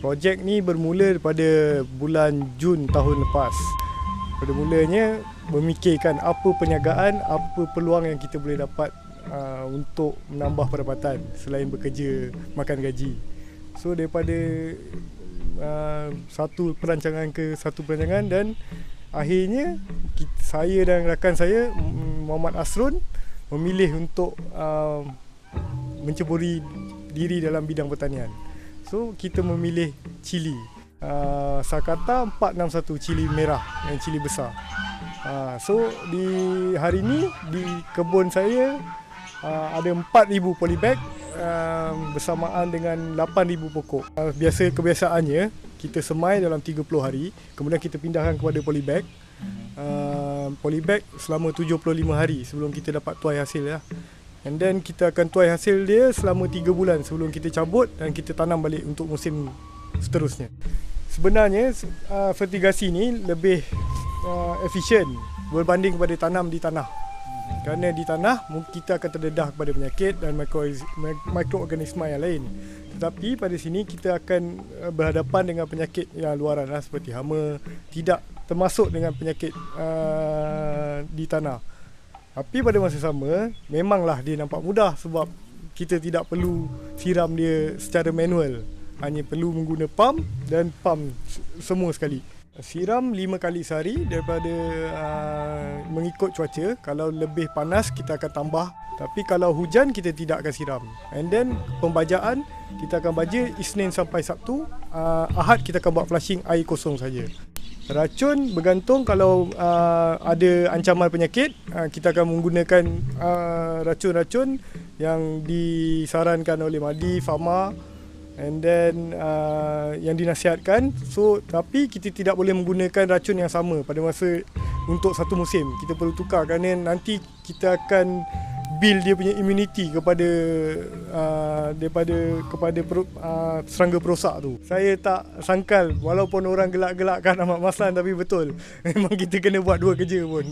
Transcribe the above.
Projek ni bermula daripada bulan Jun tahun lepas. Pada mulanya memikirkan apa perniagaan, apa peluang yang kita boleh dapat untuk menambah pendapatan selain bekerja makan gaji. So daripada satu perancangan ke satu perancangan, dan akhirnya saya dan rakan saya Muhammad Asrun memilih untuk menceburi diri dalam bidang pertanian. So kita memilih cili, Sakata 461 cili merah, yang cili besar. So di hari ni di kebun saya ada 4,000 polybag bersamaan dengan 8,000 pokok. Kebiasaannya kita semai dalam 30 hari, kemudian kita pindahkan kepada polybag. Polybag selama 75 hari sebelum kita dapat tuai hasil lah. And then kita akan tuai hasil dia selama 3 bulan sebelum kita cabut dan kita tanam balik untuk musim seterusnya. Sebenarnya fertigasi ni lebih efisien berbanding kepada tanam di tanah. Kerana di tanah kita akan terdedah kepada penyakit dan mikroorganisma yang lain. Tetapi pada sini kita akan berhadapan dengan penyakit yang luaran lah, seperti hama, tidak termasuk dengan penyakit di tanah. Tapi pada masa sama, memanglah dia nampak mudah sebab kita tidak perlu siram dia secara manual. Hanya perlu mengguna pump dan pump semua sekali. Siram 5 kali sehari daripada mengikut cuaca. Kalau lebih panas kita akan tambah. Tapi kalau hujan kita tidak akan siram. And then pembajaan kita akan baja Isnin sampai Sabtu. Ahad kita akan buat flushing air kosong saja. Racun bergantung, kalau ada ancaman penyakit, kita akan menggunakan racun-racun yang disarankan oleh MADI, Pharma, and then yang dinasihatkan. So tapi kita tidak boleh menggunakan racun yang sama pada masa untuk satu musim. Kita perlu tukar kerana nanti kita akan build dia punya immunity kepada serangga perosak tu. Saya tak sangkal, walaupun orang gelak-gelakkan Ahmad Maslan, tapi betul. Memang kita kena buat dua kerja pun.